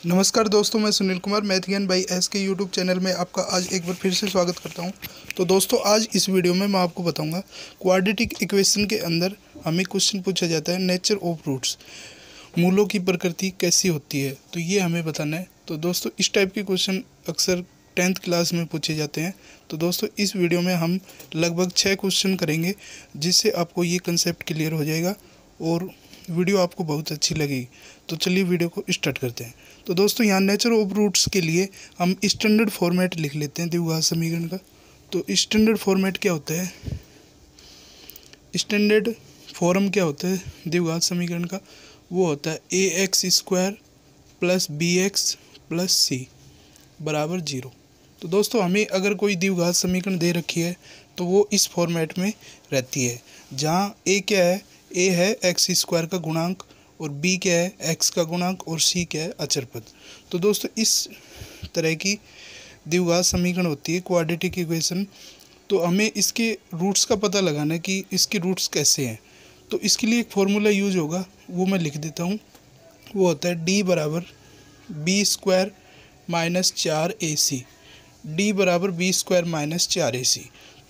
नमस्कार दोस्तों, मैं सुनील कुमार मैथ ज्ञान बाई एस के यूट्यूब चैनल में आपका आज एक बार फिर से स्वागत करता हूं। तो दोस्तों, आज इस वीडियो में मैं आपको बताऊंगा क्वाड्रेटिक इक्वेशन के अंदर हमें क्वेश्चन पूछा जाता है नेचर ऑफ रूट्स, मूलों की प्रकृति कैसी होती है, तो ये हमें बताना है। तो दोस्तों, इस टाइप के क्वेश्चन अक्सर 10th क्लास में पूछे जाते हैं। तो दोस्तों, इस वीडियो में हम लगभग 6 क्वेश्चन करेंगे, जिससे आपको ये कंसेप्ट क्लियर हो जाएगा और वीडियो आपको बहुत अच्छी लगेगी। तो चलिए वीडियो को स्टार्ट करते हैं। तो दोस्तों, यहाँ नेचर ऑफ रूट्स के लिए हम स्टैंडर्ड फॉर्मेट लिख लेते हैं द्विघात समीकरण का। तो स्टैंडर्ड फॉर्मेट क्या होता है, स्टैंडर्ड फॉर्म क्या होता है द्विघात समीकरण का, वो होता है ax² + bx + c बराबर 0। तो दोस्तों, हमें अगर कोई द्विघात समीकरण दे रखी है तो वो इस फॉर्मेट में रहती है, जहाँ a क्या है, a है x² का गुणांक, और b क्या है, x का गुणांक, और c क्या है, अचर पद। तो दोस्तों, इस तरह की द्विघात समीकरण होती है क्वाड्रेटिक इक्वेशन। तो हमें इसके रूट्स का पता लगाना है कि इसके रूट्स कैसे हैं। तो इसके लिए एक फॉर्मूला यूज होगा, वो मैं लिख देता हूँ। वो होता है d बराबर b² - 4ac, d बराबर b² - 4ac।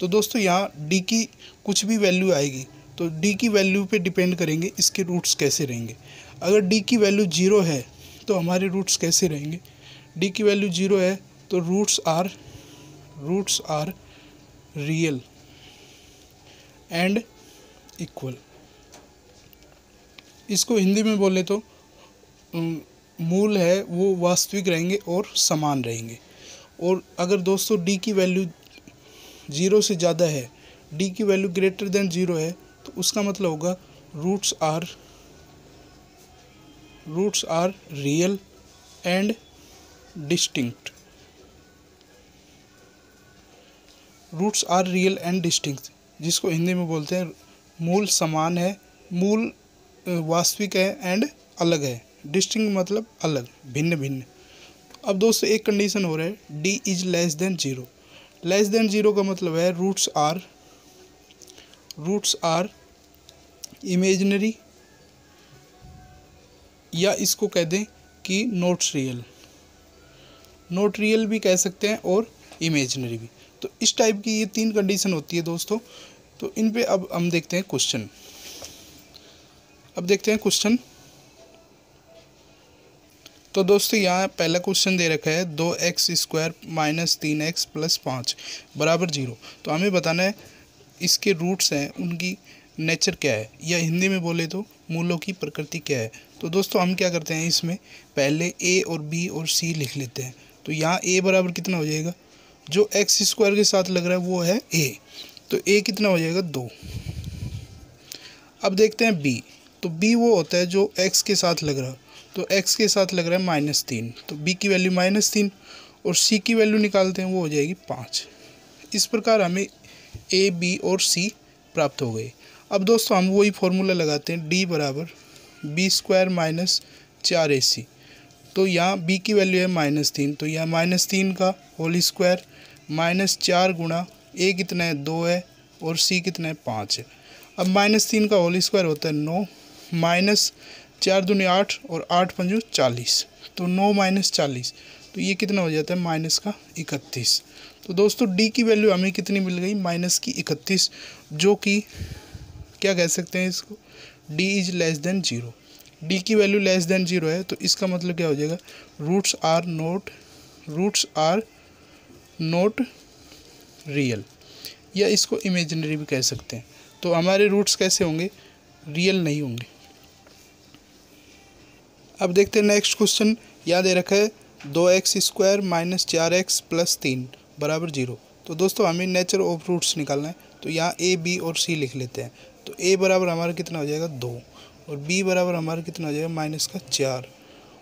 तो दोस्तों, यहाँ d की कुछ भी वैल्यू आएगी तो d की वैल्यू पे डिपेंड करेंगे इसके रूट्स कैसे रहेंगे। अगर d की वैल्यू 0 है तो हमारे रूट्स कैसे रहेंगे, d की वैल्यू 0 है तो roots are real and equal. इसको हिंदी में बोले तो मूल है वो वास्तविक रहेंगे और समान रहेंगे। और अगर दोस्तों d की वैल्यू 0 से ज़्यादा है, d की वैल्यू ग्रेटर देन 0 है, तो उसका मतलब होगा roots are real and distinct. Roots are real and distinct, जिसको हिंदी में बोलते हैं मूल समान है, मूल वास्तविक है, एंड अलग है। डिस्टिंक्ट मतलब अलग, भिन्न भिन्न। अब दोस्तों, एक कंडीशन हो रहा है, d is less than 0। Less than 0 का मतलब है रूट्स आर इमेजिनरी, या इसको कह दें कि नॉट रियल भी कह सकते हैं और इमेजिनरी भी। तो इस टाइप की ये 3 कंडीशन होती है दोस्तों। तो इन पे अब हम देखते हैं क्वेश्चन। तो दोस्तों, यहाँ पहला क्वेश्चन दे रखा है 2x² - 3x + 5 बराबर 0। तो हमें बताना है इसके रूट्स हैं, उनकी नेचर क्या है, या हिंदी में बोले तो मूलों की प्रकृति क्या है। तो दोस्तों, हम क्या करते हैं, इसमें पहले a और b और c लिख लेते हैं। तो यहाँ a बराबर कितना हो जाएगा, जो x² के साथ लग रहा है वो है a, तो a कितना हो जाएगा 2। अब देखते हैं b। तो b वो होता है जो x के साथ लग रहा है, तो x के साथ लग रहा है -3, तो b की वैल्यू -3, और c की वैल्यू निकालते हैं, वो हो जाएगी 5। इस प्रकार हमें a, b और c प्राप्त हो गए। अब दोस्तों, हम वही फॉर्मूला लगाते हैं, d बराबर b² - 4ac। तो यहाँ b की वैल्यू है -3, तो यहाँ -3 का होल स्क्वायर -4 गुणा a कितना है 2 है, और c कितना है 5 है। अब -3 का होल स्क्वायर होता है 9, -4 दूनी 8, और 8 पंजू 40, तो 9 - 40, तो ये कितना हो जाता है -31। तो दोस्तों, d की वैल्यू हमें कितनी मिल गई, -31, जो कि क्या कह सकते हैं इसको, d is less than 0। d की वैल्यू लेस देन 0 है, तो इसका मतलब क्या हो जाएगा, रूट्स आर नॉट रियल, या इसको इमेजिनरी भी कह सकते हैं। तो हमारे रूट्स कैसे होंगे, रियल नहीं होंगे। अब देखते हैं नेक्स्ट क्वेश्चन। याद दे रखा है 2x² - 4x + 3 बराबर 0। तो दोस्तों, हमें नेचर ऑफ रूट्स निकालना है। तो यहाँ a, b और c लिख लेते हैं। तो a बराबर हमारा कितना हो जाएगा 2, और b बराबर हमारा कितना हो जाएगा -4,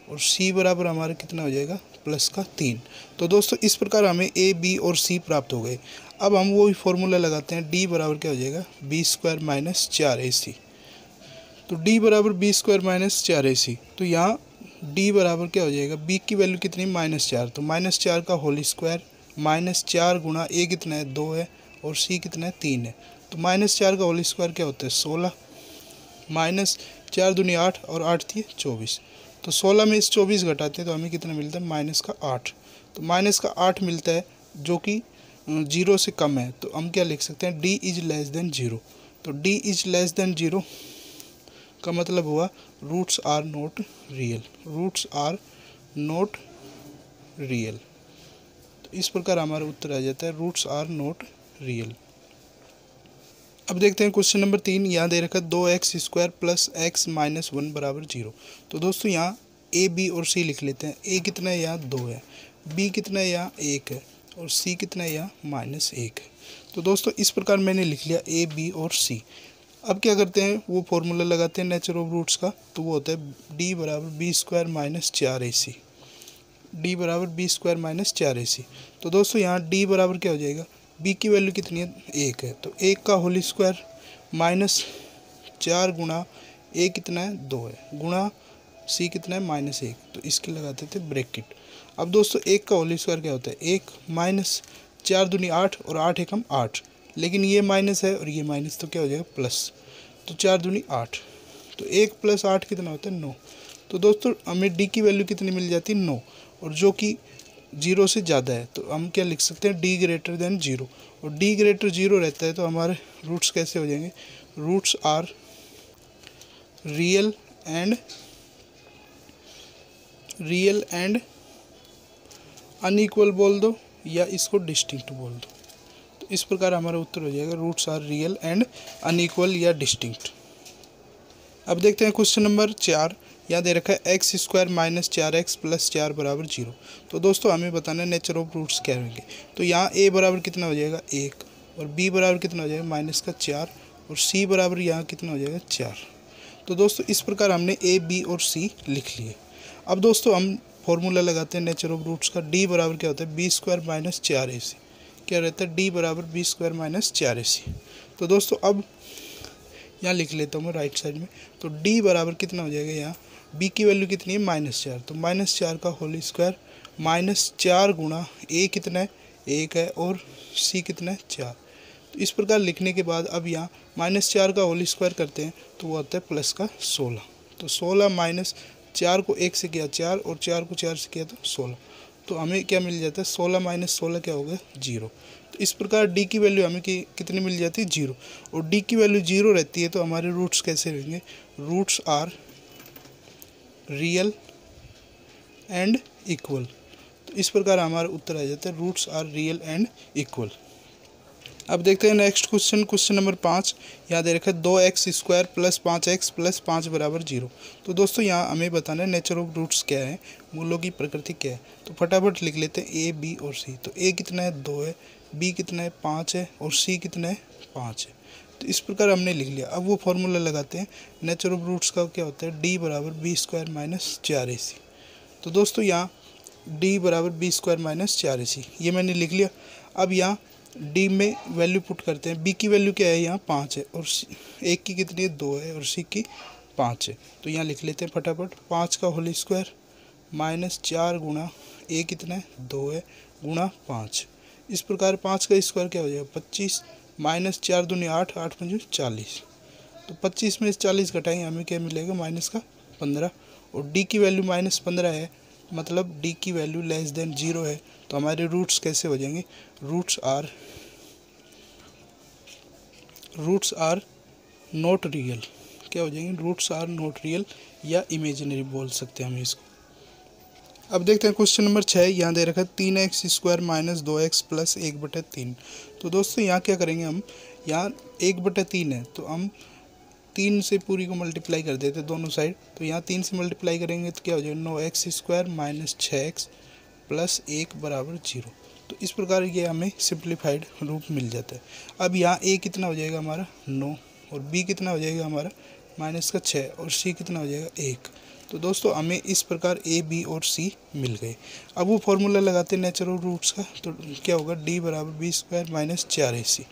और c बराबर हमारा कितना हो जाएगा +3। तो दोस्तों, इस प्रकार हमें a, b और c प्राप्त हो गए। अब हम वही फॉर्मूला लगाते हैं, d बराबर क्या हो जाएगा b² - 4ac। तो d बराबर b² - 4ac। तो यहाँ d बराबर क्या हो जाएगा, b की वैल्यू कितनी -4, तो -4 का होल स्क्वायर -4 गुणा a कितना है 2 है, और c कितना है 3 है। तो -4 का होल स्क्वायर क्या होता है 16, -4 दूनी 8, और 8 थी 24, तो 16 में इस 24 घटाते हैं तो हमें कितना मिलता है -8। तो -8 मिलता है जो कि 0 से कम है। तो हम क्या लिख सकते हैं, d इज लेस देन 0। तो d इज लेस देन 0 का मतलब हुआ roots are not real, roots are not real. तो इस प्रकार हमारा उत्तर आ जाता है रूट्स आर नॉट रियल। अब देखते हैं क्वेश्चन नंबर 3। यहाँ दे रखा है 2x² प्लस x माइनस 1 बराबर 0। तो दोस्तों यहाँ a b और c लिख लेते हैं। a कितना है, यहाँ 2 है, b कितना है, यहाँ 1 है, और c कितना है, यहाँ -1 है। तो दोस्तों इस प्रकार मैंने लिख लिया a b और c। अब क्या करते हैं, वो फॉर्मूला लगाते हैं नेचर ऑफ रूट्स का। तो वो होता है d बराबर b² माइनस 4ac, d बराबर b² माइनस 4ac। तो दोस्तों यहाँ d बराबर क्या हो जाएगा, b की वैल्यू कितनी है, 1 है, तो 1 का होल स्क्वायर माइनस 4 गुणा a कितना है, 2 है, गुणा c कितना है, -1। तो इसके लगाते थे ब्रैकेट। अब दोस्तों 1 का होल स्क्वायर क्या होता है, 1 माइनस 4 दूनी 8 और 8 एकम 8, लेकिन ये माइनस है और ये माइनस, तो क्या हो जाएगा प्लस। तो 4 दूनी 8, तो 1 + 8 कितना होता है, 9। तो दोस्तों हमें d की वैल्यू कितनी मिल जाती है, 9, और जो कि 0 से ज़्यादा है। तो हम क्या लिख सकते हैं, d ग्रेटर देन 0। और d ग्रेटर 0 रहता है तो हमारे रूट्स कैसे हो जाएंगे, roots are real and unequal बोल दो, या इसको डिस्टिंक्ट बोल दो। तो इस प्रकार हमारा उत्तर हो जाएगा roots are real and unequal या डिस्टिंक्ट। अब देखते हैं क्वेश्चन नंबर 4। यहाँ दे रखा है x² माइनस 4x प्लस 4 बराबर 0। तो दोस्तों हमें बताना है नेचर ऑफ रूट्स क्या होंगे। तो यहाँ a बराबर कितना हो जाएगा, 1, और b बराबर कितना हो जाएगा, -4, और c बराबर यहाँ कितना हो जाएगा, 4। तो दोस्तों इस प्रकार हमने a, b और c लिख लिए। अब दोस्तों हम फॉर्मूला लगाते हैं नेचर ऑफ रूट्स का। d बराबर क्या होता है, b² माइनस 4ac। क्या रहता है, d बराबर b² माइनस 4ac। तो दोस्तों अब यहाँ लिख लेता हूँ मैं राइट साइड में। तो d बराबर कितना हो जाएगा, यहाँ b की वैल्यू कितनी है, -4, तो -4 का होल स्क्वायर -4 गुणा a कितना है, 1 है, और c कितना है, 4। तो इस प्रकार लिखने के बाद अब यहाँ -4 का होल स्क्वायर करते हैं तो वो आता है प्लस का 16। तो 16 माइनस 4 को 1 से किया 4, और 4 को 4 से किया तो 16। तो हमें क्या मिल जाता है, 16 माइनस 16 क्या होगा, 0। तो इस प्रकार d की वैल्यू हमें कितनी मिल जाती है, 0। और d की वैल्यू 0 रहती है तो हमारे रूट्स कैसे रहेंगे, roots are real and equal. तो इस प्रकार हमारा उत्तर आ जाता है roots are real and equal. अब देखते हैं नेक्स्ट क्वेश्चन, क्वेश्चन नंबर 5। यहाँ दे रखा है 2x² प्लस 5x प्लस 5 बराबर 0। तो दोस्तों यहाँ हमें बताना है नेचर ऑफ रूट्स क्या है, मूलों की प्रकृति क्या है। तो फटाफट लिख लेते हैं a, b और c। तो a कितना है, 2 है, b कितना है, 5 है, और c कितना है, 5 है। तो इस प्रकार हमने लिख लिया। अब वो फॉर्मूला लगाते हैं नेचर ऑफ रूट्स का, क्या होता है, d बराबर b² माइनस 4ac। तो दोस्तों यहाँ d बराबर b² माइनस 4ac ये मैंने लिख लिया। अब यहाँ d में वैल्यू पुट करते हैं। b की वैल्यू क्या है, यहाँ 5 है, और a की कितनी है, 2 है, और c की 5 है। तो यहाँ लिख लेते हैं फटाफट, 5 का होल स्क्वायर -4 गुणा a कितना है, 2 है, गुणा 5। इस प्रकार 5 का स्क्वायर क्या हो जाएगा, 25, -4 दूनी 8, 8 पंजे 40। तो 25 में 40 घटाएंगे हमें क्या मिलेगा, -15। और d की वैल्यू -15 है, मतलब d की वैल्यू लेस देन 0 है। तो हमारे रूट्स कैसे हो जाएंगे, रूट्स आर नॉट रियल। क्या हो जाएंगे, रूट्स आर नॉट रियल या इमेजिनरी बोल सकते हैं हम इसको। अब देखते हैं क्वेश्चन नंबर 6। यहाँ दे रखा है 3x² माइनस 2x प्लस 1/3। तो दोस्तों यहाँ क्या करेंगे हम, यहाँ 1/3 है तो हम 3 से पूरी को मल्टीप्लाई कर देते दोनों साइड। तो यहाँ 3 से मल्टीप्लाई करेंगे तो क्या हो जाएगा, 9x² माइनस 6x प्लस 1 बराबर 0। तो इस प्रकार ये हमें सिंप्लीफाइड रूप मिल जाता है। अब यहाँ a कितना हो जाएगा हमारा, 9, और b कितना हो जाएगा हमारा -6, और c कितना हो जाएगा, 1। तो दोस्तों हमें इस प्रकार a, b और c मिल गए। अब वो फॉर्मूला लगाते हैं नेचर ऑफ रूट्स का। तो क्या होगा, d बराबर b² माइनस 4ac।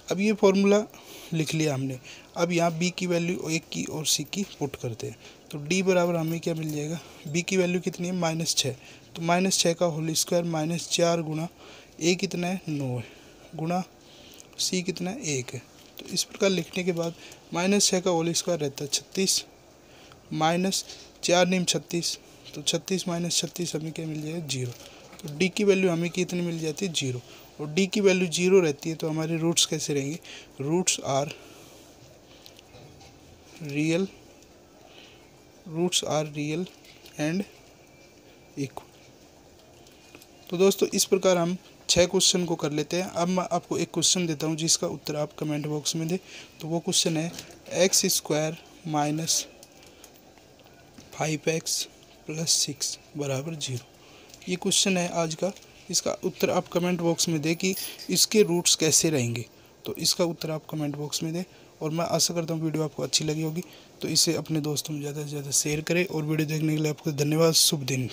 अब ये फॉर्मूला लिख लिया हमने। अब यहाँ b की वैल्यू 1 की और c की पुट करते हैं। तो d बराबर हमें क्या मिल जाएगा, b की वैल्यू कितनी है, -6। तो -6 का होल स्क्वायर -4 गुणा a कितना है, 9 है, गुणा c कितना है, 1 है। तो इस प्रकार लिखने के बाद -6 का होल स्क्वायर रहता है 36, माइनस 4 नीम 36, तो 36 माइनस 36 हमें क्या मिल जाएगा 0। तो डी की वैल्यू हमें कितनी मिल जाती है 0, और डी की वैल्यू 0 रहती है तो हमारे रूट्स कैसे रहेंगे, roots are real and equal. तो दोस्तों इस प्रकार हम 6 क्वेश्चन को कर लेते हैं। अब मैं आपको एक क्वेश्चन देता हूं जिसका उत्तर आप कमेंट बॉक्स में दें। तो वो क्वेश्चन है x² माइनस 5x प्लस 6 बराबर 0। ये क्वेश्चन है आज का। इसका उत्तर आप कमेंट बॉक्स में दें कि इसके रूट्स कैसे रहेंगे। तो इसका उत्तर आप कमेंट बॉक्स में दें, और मैं आशा करता हूँ वीडियो आपको अच्छी लगी होगी। तो इसे अपने दोस्तों में ज़्यादा से ज़्यादा शेयर करें, और वीडियो देखने के लिए आपको धन्यवाद। शुभ दिन।